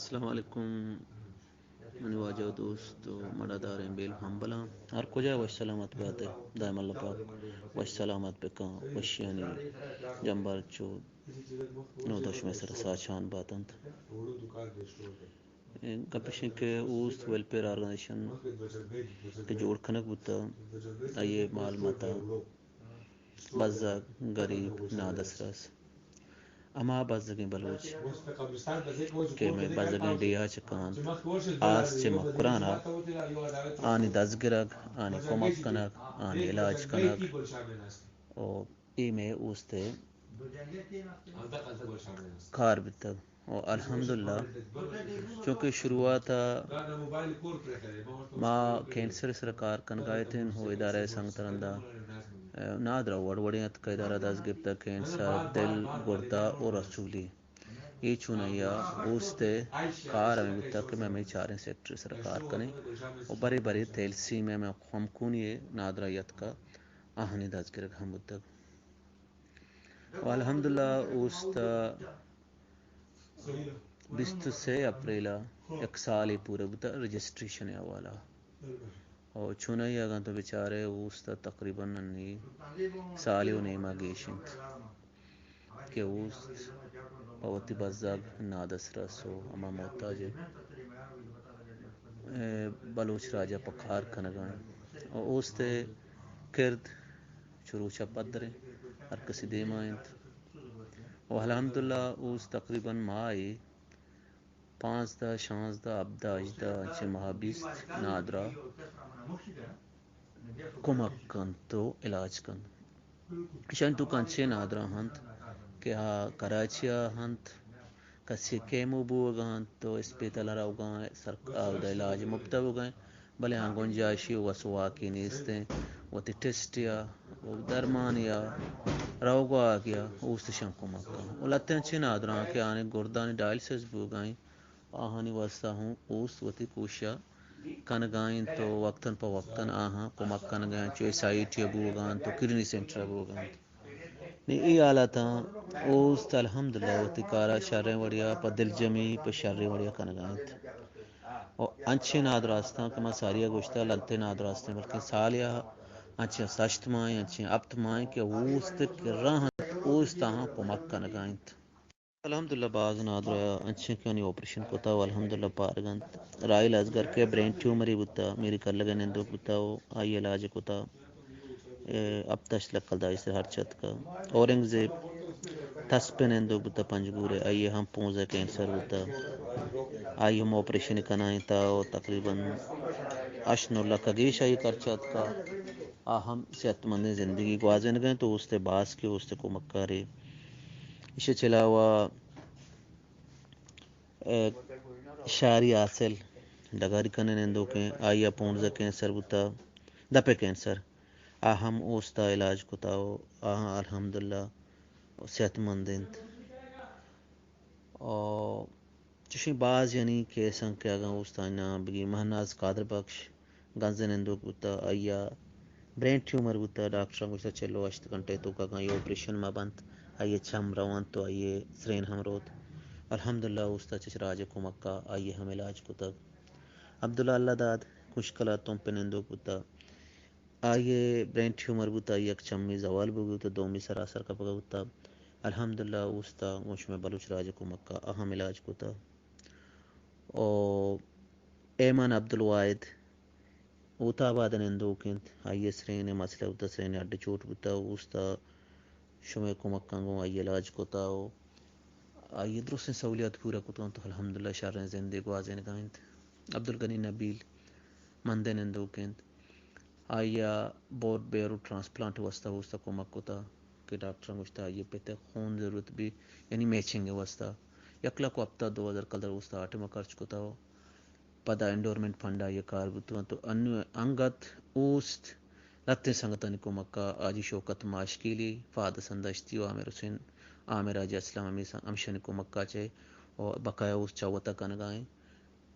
السلام علیکم من واجہ دوست مڑا دار بیل ہم بلا ہر کجا وش سلامت بات ہے دائم اللہ پاک وش سلامت بکاں وشیانی جنبار چو نو دش میں سر ساچان باتنت گپشن کے اوست ویلفیئر آرگنائزیشن کے جوڑ کھنک بتا آئیے مال متا بزا غریب نادسرس اما بزگیں بلوچ کہ میں بزگیں ڈیا چکان آس چمک قرانا آنی دزگرگ آنی کمک کنک آنی الاج کنک او ای میں اوستے کار بتگ اور الحمدللہ چونکہ شروعات ما کینسر سرکار کن گائے تھے ہو ادارہ سنگ ترندہ نادرا وڑوڑیت کا ادارہ دس گپتگ کینسر دل گردہ اور رسولی یہ چونیا اوستے کار ہمیں بتا کہ میں چاریں سیکٹر سرکار کنے اور بڑے بڑے تیلسی میں خمکونی نادرایت کا آہنی دس گرگ ہم بتگ الحمدللہ اوست 23 اپریل ایک سال ہی پورے بتا رجسٹریشن ہے والا اور چونائی اگان تو بیچارے اوست تقریباً انی سالی و نیمہ گیشنت کہ اوست بہت بزاگ نادس رسو اما محتاج بلوچ راجہ پکار کنگائیں اور اوستے کرد چروچا پدریں ہر کسی دیمائنت و الحمدللہ اوس تقریباً مائی 15 16 17 18 ماہ 20 نادرا کمک کن تو علاج کن شان تو کنچے نادرا ہنت کہ کراچیا ہنت کسی کیمو بو گان تو اسپیتال راو گان سرکار علاج مفت ہو گئے بلے ہاں گنجائشی وسوا کی نیستیں وہ ٹیسٹیا وہ درمانیا روگا گیا اوست شان کمک کن ولتن چھ نادرا کہ آنے گردانی ڈائلسس بو گائیں آہانی واسطہ ہوں اوست وتی کوشا کن گائیں تو وقتاً پا وقتاً آہاں کمک کن گائیں چوئی سائٹی بو گان تو کرنی سینٹر بو گان نی ای آلتا اوست الحمدللہ وتی کارا شریں وڑیا پا دل جمی پا شریں وڑیا کن گائیں اور انچے نادراستان کہ میں ساریا گوشتا لنتے نادراستان بلکہ سالیا انچے سشت مائیں انچے ابت مائیں کہ اوست کرراں اوست آہاں کمک کن گائیں الحمدللہ باز نادرا انچے کیونی آپریشن کوتا الحمدللہ پارگنت رائل ازگر کے برین ٹیومری بتا میری کر لگے نندو بتا آئی علاج کوتا اب تش لکل دائی سے ہر چت کا اورنگزیب تسپن نندو بتا پنجگورے آئیے ہم 15 کینسر بتا آئی ہم آپریشن کنائیں تا تقریباً 8 لکھ گیش آئی کر چت کا ہم صحت مند زندگی گوازن گئے تو اس تے باس کے اس تے کو مکارے اسے چلاوا شاری حاصل ڈگاری کنے نندو کے آئی 15 کینسر بتا دپے کینسر ہم اوستا علاج کوتا الحمدللہ صحت مند انت اور چشی باز یعنی کہ سنکھیا گا اوستانا بگی مہناز قادر بخش گنز نندو بتا آیا برین ٹیومر بتا ڈاکٹر گوشتا چلو 8 گھنٹے تو کا گا یہ آپریشن ما بنت آئیے چھم روان تو آئیے سرین ہم روت الحمدللہ اوستا چش راج کمکا آئیے ہم علاج کو تک عبداللہ اللہ داد کشکلا تم پہ نندو بتا آئیے برین ٹیومر بتا یک چمی زوال بگو تو دومی سراسر کا پگا بتا الحمدللہ اوستا گوش میں بلوچ راج کمکا اہم علاج کو تا او ایمان عبدالواحد اوتا آباد نندو کنت آئیے سرین مسئلہ ہوتا سرین اڈ چوٹ بتا اوستا شمع کمک کنگو آئیے علاج کو تا آئیے درست سہولیات پورا کو تو الحمدللہ شارن زندگی گوازن گائنت عبدالغنی نبیل مندے نندو کنت آئیا بورڈ بیرو ٹرانسپلانٹ واسطہ اوستا کمک کو تا کہ ڈاکٹر گوشتا آئیے پیتے خون ضرورت بھی یعنی میچنگ واسطہ یکلا کو ہفتہ 2000 کلر اوستا آٹے میں خرچ کو تا پدا انڈورمنٹ فنڈ آئیے کار بتوان تو انگت اوست لتے سنگتانی کو مکہ آجی شوکت ماشکیلی فاد سندشتی و عامر حسین عامر آجی اسلام امشن کو مکہ چے اور بقایا اوست چاوتا کنگائیں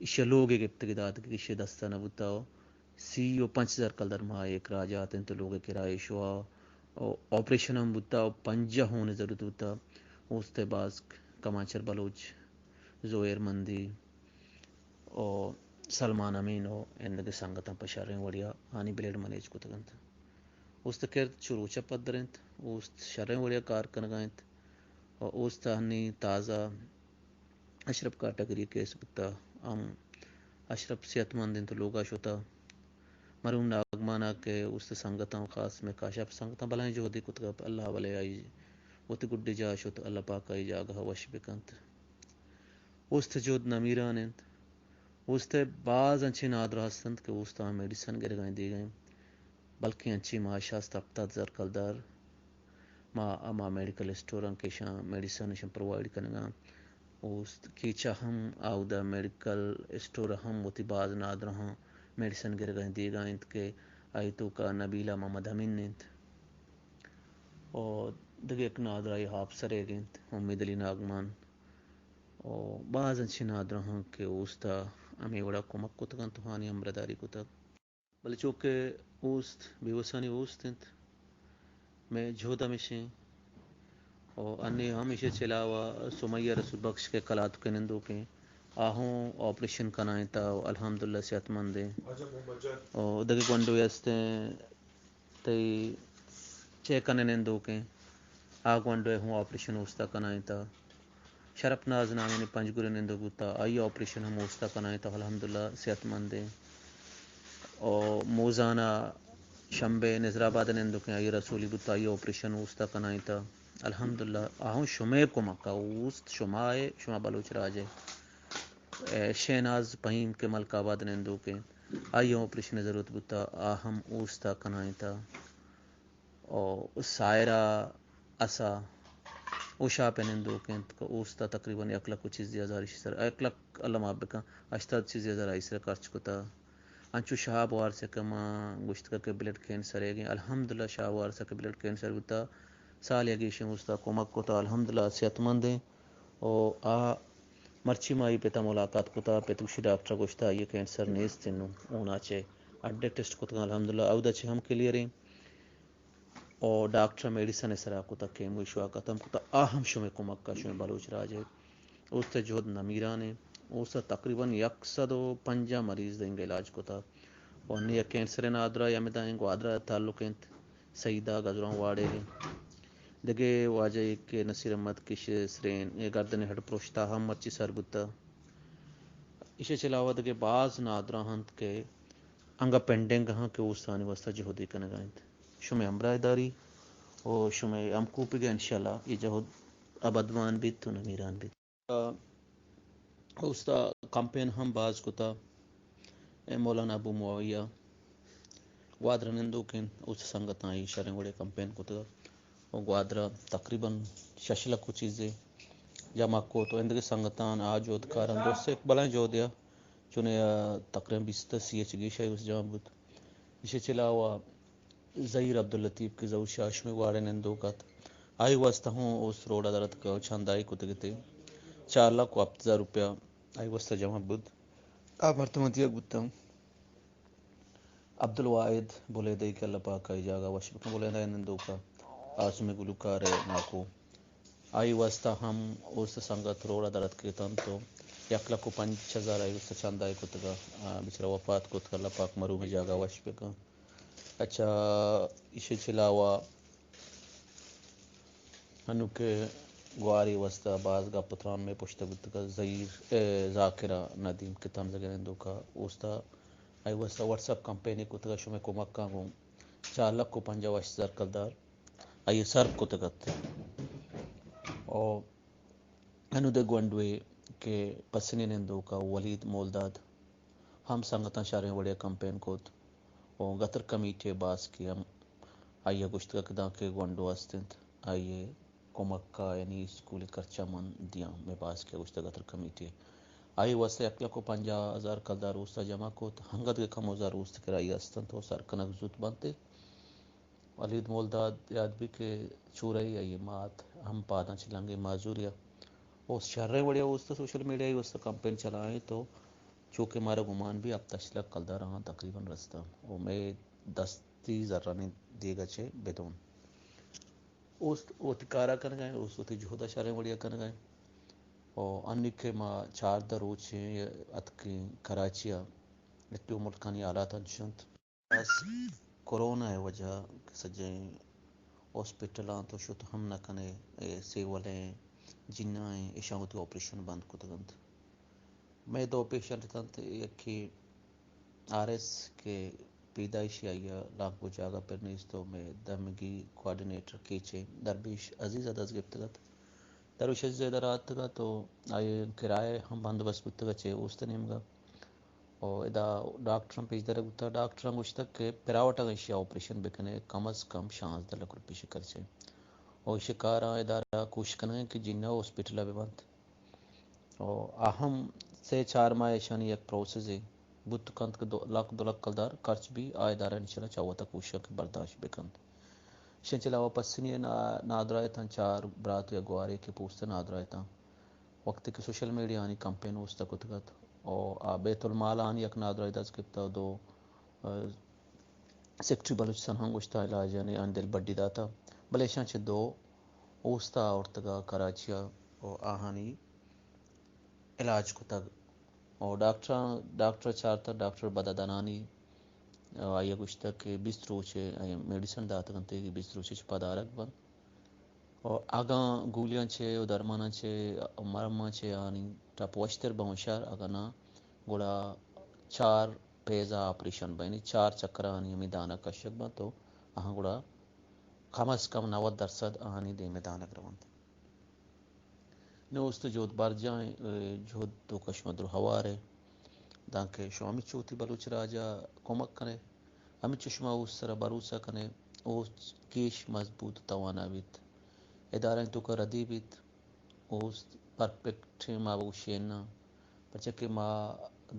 اسے لوگ گپتگ داد کہ اسے دستہ نبوتاو سی و 5000 کلر ماہ ایک راجات ہیں تو لوگ کرائے شوا آپریشن ہم بتا 5 ہونے ضرورت ہوتا اوستے باز کمانچر بلوچ زویر مندی او سلمان امین او اندگی سنگتاں پشاریں وڑیا آنی بلیڈ منیج کو تگنت اوست کرد شروع چپت درنت اوست شریں وڑیا کار کنگائنت اور اوست ہنی تازہ اشرف کیٹگری کیس بتا ہم اشرف صحت مند تو لوگا شوتا مرحوم ناگمانا کے اوست سنگتاں خاص میں کاشاپ سنگتاں بلائیں جو دی کتگا اللہ والے آئی وتی گڈی جا شوت اللہ پاک آئی جاگہ وش بکنت اوست جود نمیران انت اوست بعض انچی نادر ہستند کہ اوستا میڈیسن گر گائیں دی گئیں بلکہ انچی معاشاست ابتاد زر کلدار ما میڈیکل اسٹوران کے شاں میڈیسن شاں پرووائڈ کنگا اوست کیچا ہم آؤدا میڈیکل اسٹور ہم وتی بعض نادر ہاں میڈیسن گر گائیں دی گائیں کہ آئی تو کا نبیلہ محمد امین نینت اور دگہ ایک نادر آئی ہاپ سرے گینت امید علی ناگمان اور بعض انچی نادر ہاں کہ اوستا ہمیں وڑا کمک کتگن تو ہانی امرداری کتگ بلے چونکہ اوست بیوسانی اوست انت میں جھودا مشیں اور انی ہمیشہ چلاوا سمیہ رسول بخش کے کلات کے نندو کے آہوں آپریشن کنائیں تا الحمدللہ صحت مند ہیں اور دگہ گنڈو یستیں تی چیکن نندو کے آ گنڈو ہوں آپریشن اوستا کنائیں تا شرپ ناز نامی پنج گرے نندو بوتا آئی آپریشن ہم اوستا کنائیں تا الحمدللہ صحت مند ہیں اور موزانہ شمبے نظرآباد نندو کے آئی رسولی بوتا آئی آپریشن اوستا کنائیں تا الحمدللہ آہوں شمے کو مکہ اوست شمائے شما بلوچ راجے شہناز پہیم کے ملک آباد نندو کے آئی آپریشن ضرورت بوتا آہم اوستا کنائیں تا اور سائرہ اسا اوشا پہ نندو کے اوستا تقریباً 1,25,000 1,00,000 اللہ معاف بکا 88,000 ایسر خرچ کتا انچو شہاب وار سے کما گشت کر کے بلڈ کینسر ہے گئے الحمدللہ شہاب وار سے کے بلڈ کینسر ہوتا سال یگیشن اوستا کمک کتا الحمدللہ صحت مند ہیں اور مرچی مائی پیتا ملاقات کتا پیتوشی ڈاکٹر گوشتا یہ کینسر نیس تنو اونا چے اڈے ٹیسٹ کتا الحمدللہ اودا چے ہم کلیئر ہیں اور ڈاکٹر میڈیسن اسرا کتا کیمو شوا کتم کتا آہم شمے کمک کا شمے بلوچ راجے اوست جہد نمیران ہیں اوست تقریباً 150 مریض دیں گے علاج کتا اور نیا کینسر نادرہ یا مدائیں گوادرہ تعلق ہیں سیدہ گزروں واڑے ہیں دگے واجہ کے نصیر احمد کش سرین یہ گردن ہڈ پروشتا ہم مرچی سر بتا اسے چلاوہ دگے بعض نادرہ ہنت کے انگا پینڈنگ ہاں کہ اوستانی وستا جہدی کنگائیں شمع ھمراہ داری اور شمع ہم کوپی گے انشاءاللہ یہ جہد ابدوان بھی تو نمیران بھی اوستا کمپین ہم باز کتا مولانا ابو معاویہ گوادر نندو کن اس سنگت آئی شریں وڑے کمپین کتا اور گوادر تقریباً 6 لکھ چیزیں جمع کو تو اندگی سنگتان آجود کارن دوست ایک بلائیں جو دیا چنے تقریباً 20 سی ایچ گی شاید اس جمع بود اسے چلاوا ظہیر عبداللطیف کی زو شاش میں واڑے نندو کت آئی واسطہ ہوں اس روڈا درد کا چھاندائی کتگتے 4,50,000 روپیہ آئی واسطہ جمع بود مرتمتیہ گتا ہوں عبدالواحد بولے دے کہ اللہ پاک کا جاگا وشبکن بولے دے نندو کا آسم گلوکار ناکو آئی واسطہ ہم اس سنگت روڑا درد کے تن تو 1,50,000 آئی واسطہ چاندائی کتگا بچرا وفات کتگا اللہ پاک مرحوم جاگا وشبکن اچھا اسے چلاوا ہنو کے گواری واسطہ بعض گا پتران میں پشتا گتگا ذاکرہ ندیم کتان زگرندو کا اوستا آئی واسطہ واٹس اپ کمپینی کتگا شمیں کو مکہ ہوں 4,50,000 کلدار آئی سرف کتگت اور ہنو دے گونڈوے کے پسنی نندو کا ولید مولداد ہم سنگتاں شاریں وڑے کمپین کوت اور گتر کمیٹے باس کی ہم آئیے گشتگا کدا کے گونڈو استنت آئیے کومکا یعنی اسکولی خرچہ من دیاں میں باس کے گشتگا گتر کمیٹے آئی واسطہ 1,50,000 کلدار اوستا جمع کوت ہنگت کے کم وزار اوست کرائی استن تو سر کنک زود بنتے ولید مولداد یاد بھی کہ چورائی آئیے مات ہم پاداں چلانگے معذوریا اس شرے وڑیا اوستا سوشل میڈیا ہی واسطہ کمپین چلائیں تو چونکہ ہمارا گمان بھی اب 10 لکھ کلدار ہاں تقریباً رستا اور میں 10 ذرہ نہیں دے گا چھے بیدون اوست اوتی کارا کر گئے اوست اوتی جہدہ شاریں وڑیا کر گئے اور انی کے ما 4 روچ اتکی کراچیا اتو ملکانی حالات انشنت بس کورونا ہے وجہ سجیں ہاسپٹلاں تو شت ہم نہ کنے سیولیں جنائیں اشاوتی آپریشن بند کتگنت میں 2 پیشنٹ تنت یکی آر ایس کے پیدائشی آیا لاکھ کو جاگا پر نیز تو میں دمگی کوارڈینیٹر کیچے دربیش عزیز اداز گپتگت درویش عزیز ادھر آتگا تو آئے کرائے ہم بندوبست بتگا چے اوست نیمگا اور ادا ڈاکٹران پیش در گتا ڈاکٹران گوشتا کہ پراوٹا اشیا آپریشن بکنے کم از کم 16 لاکھ روپے شکر چے اور شکارا ادارہ کوشش کرنے کہ جنہ ہاسپٹل بھی بند اور اہم سے 4 ماہ شانی ایک پروسیس ہے بت کنت کے 2 لاکھ کلدار خرچ بھی آئے دارا انشاءاللہ چاہتا کوشش کہ برداشت بکند شنچ علاوہ پسنی نادرائے تھا 4 برات یا گوارے کے پوستے نادرائے تھا وقت کے سوشل میڈیا آنی کمپین اوستہ کتگت اور بیت المال آنی یک نادرائے داز کپتا 2 سیکٹری بلوچستان ہنگوشتا الاج یعنی آن دل بڑی داتا بلیشان چھ 2 اوستہ اورتگا کراچیا اور آہانی علاج کتگ اور ڈاکٹر چارتا ڈاکٹر بدا دنانی آئیے گوشتا کہ 20 روچے میڈیسن داتا گنتے کہ 20 روچے چھ پدارک بند اور آگاں گولیاں چھے و درمانا چھے مرمہ چھے آنی تا پوشتر بہنشار آگاں نا گوڑا 4 پیزا آپریشن بینی 4 چکر آنی ہمیں دانا کشک با تو آہاں گوڑا کم از کم 90% آنی دے میں دانا گروند نوست جود بار جائیں جود تو کشمدر ہوارے دانکہ شوامی چوتی بلوچ راجا کمک کنے ہمیں چشمہ اس سر بروسہ کنے او کیش مضبوط توانا بیت ادارہ تو کا ردی بیت اوست پرفیکٹ ما بوشینا پچھے ما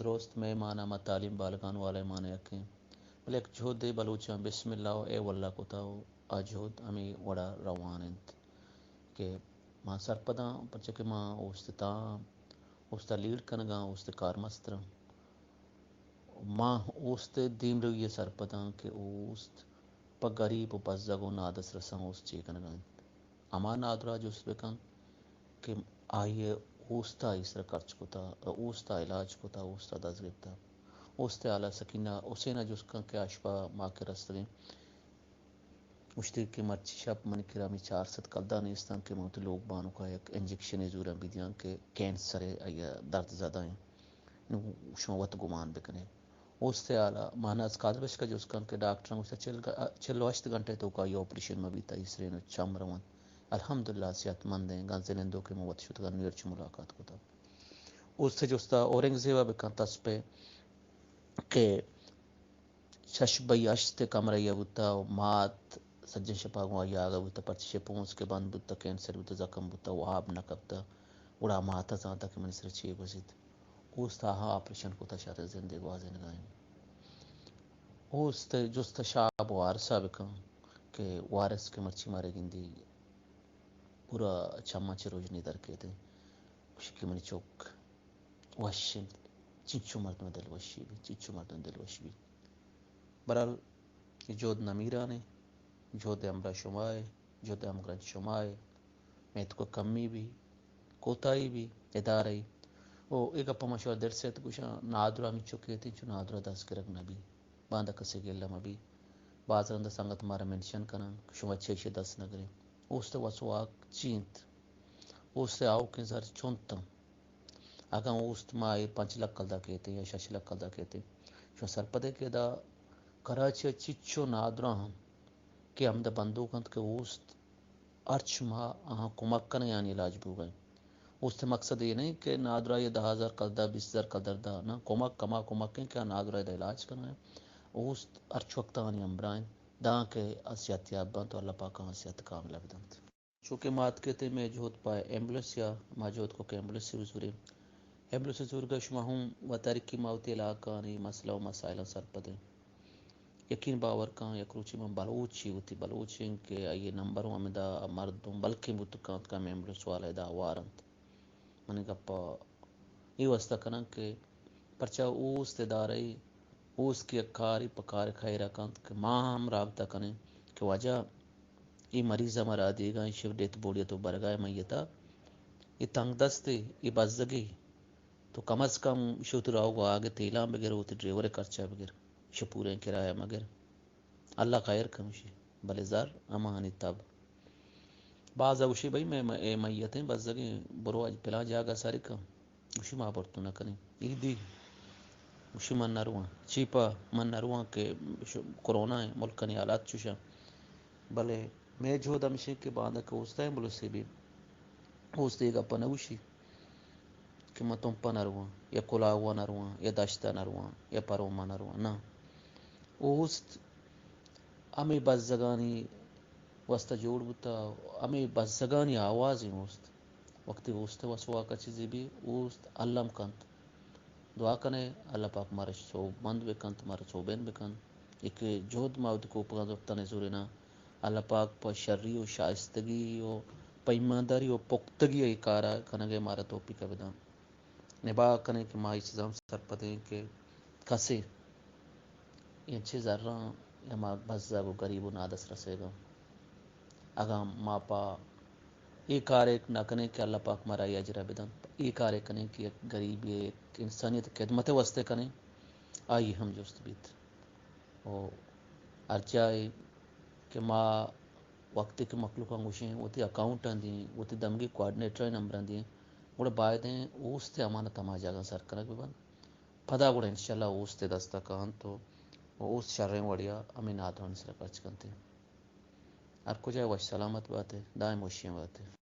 درست میں مانا ما تعلیم بالگان والے مانا یقین بلے ایک جہد دے بلوچاں بسم اللہ اے واللہ کتاو آجہد ہمیں وڑا روانت کہ ما سرپداں پچھے ما اوستہ لیڈ کنگاں اوست کار مسترم ما اوست دیم رو یہ سرپداں کہ اوست پا غریب و بزدگو نادس رساں اوست چی کنگاں اما نادرا جس بکن کہ آئیے اوستا اسر خرچ کتا اوستا علاج کتا اوستا دز گتا اوست اعلیٰ سکینہ اسینا جس کن کہ اشپا ماں کے رستگیں اشتے کہ مرچی شپ من کرامی 400 کلدہ نیستان کہ موت لوگ بانو کا ایک انجیکشن زورا بھی دیاں کہ کینسر ہے درد زدہ ہیں نو شوت گمان بکنے اوست اعلیٰ مانا از قادر بش کا جس کن کہ ڈاکٹران اسے 48 گھنٹے تو کا یہ آپریشن میں بھی تا اسرے نو چم روان الحمدللہ صحت مند ہیں گانزے نندو کے موت شدگا نیرچ ملاقات کو تا اس سے جستا اورنگزیبہ بکن تس پہ کہ شش بئی اشت کمرہ بوتا مات سجن شپاگوں آئی آگا بوتا پرچ شپونس کے بند بوتا کینسر بوتا زکم بوتا واب نکبتا اڑا ماتا زانتا کہ منی سر چیئے گزید اوستا ہاں آپریشن کو تا شر زندے گوازے نگائیں اوست جستا شاب وارسا بکن کہ وارس کے مرچی مارے گندی پورا چمہ چروجنی در کے دیں شکی منی چوک وشن چنچو مردم دل وشی بھی چنچو مردم دل وشی بھی برال جود نمیرانے جود امرا شمائے جود امگرن شمائے میت کو کمی بھی کوتائی بھی ادارئی او ایک اپا مشور در سے تو کچھ نادرہ میں چکے تھے جو نادرہ دس کرگ نبی باندہ کسی گلہ مبی باز رندہ سنگت مارا منشن کنن شما 610 نگرے اوست واسو آگ چینت اوست آو کے زر چونتم اگاں اوست مائی 5 لاکھ کلدہ کہتے یا 6 لاکھ کلدہ کہتے شما سرپدے کے دا کراچی چچو نادرہ ہم کہ ہم دا بندوقند کے اوست ارچ ماہ آہاں کمکن یعنی علاج بو گئے اوست مقصد یہ نہیں کہ نادرہ یہ 10,000 کلدہ 20,000 کلدہ دا نا کمک کما کمکیں کہ نادرہ دا علاج کرنا ہے اوست ارچ وقت آنی امبرائیں داں کے اسیت یابان تو اللہ پاک اسیت کاملہ بدند چونکہ مات کہتے میں جہد پائے ایمبولنس یا ما جہد کو کہ ایمبولنس سے وزوری ایمبولنس زورگا شما ہوں و ترکی موتی علاقہ آنی مسئلہ و مسائلہ سرپدیں یقین باور کان یک روچی من بلوچی ہوتی بلوچیں کہ آئیے نمبروں ہمیں دا مردم بلکہ بوتکانت کا ایمبولنس والے دا وارنت منی گپا یہ واسطہ کنن کہ پرچہ اوست ادارئی اوست کی اکاری پکار خیرہ کانت کہ ماں ہم رابطہ کنیں کہ وجہ یہ مریض ہمارا دے گا شیو ڈیت بوڑیا تو برگائے میتا یہ تنگ دستے یہ بزدگی تو کم از کم شو تو راؤ آگے تیلاں بغیر ہوتے ڈرائیور خرچہ بغیر شپوریں کرایہ مگر اللہ خیر کمشی بلے زار امانی تب بعض اوشی بھائی میں میتیں بزدگی برو اج پلا جاگا ساری کم اوشی ماں برتو نہ کریں ایدی اوشی من نرواں چیپا من نرواں کہ کرونا ہے ملک نے حالات چوشا بلے میں جو دمشے کے بعد کہ اوستہ بلو سے بھی اوستہ گا پنوشی کہ میں تم پا نرواں یا کلاوا نرواں یا دشتہ نرواں یا پروما نرواں نا اوست امی بزدگانی وسط جوڑ بتا امی بزدگانی آواز ہی اوست وقتی اوست وسوا کا چیزی بھی اوست علم کنت دعا کنے اللہ پاک مارش سو بند بکن تمہارا سو بین بکن ایک جہد ماود کو پگہ زورنا اللہ پاک پا شرری و شائستگی و پا ایمانداری و پختگی ای کارا کنگے مارا توفیق بدان نبا کنے کہ ماں اس چیزاں سر پتیں کہ کسے یہ چیز رہا یا ماں بزا کو غریب و نادس رسے گا اگام ماں پا یہ کار ایک نہ کنے کہ اللہ پاک مارا یا اجرا بدن یہ کار کنے کہ ایک غریب ایک انسانیت خدمت واسطے کنے آئی ہم جست بیت او ارچائے کہ ماں وقت کے مخلوق انگوشیں وہ تی اکاؤنٹ دیں وہ تی دمگی کوآرڈینیٹر نمبر دیں گوڑے باید ہیں اوست امانت ہما جاگا سر کنک ببن پدا گوڑے انشاءاللہ اوست دستا کان تو اوست شریں وڑیا امین آدھان سر پرچ کنتے ہر کو جائے وش سلامت بات ہے دائم وشیاں بات ہے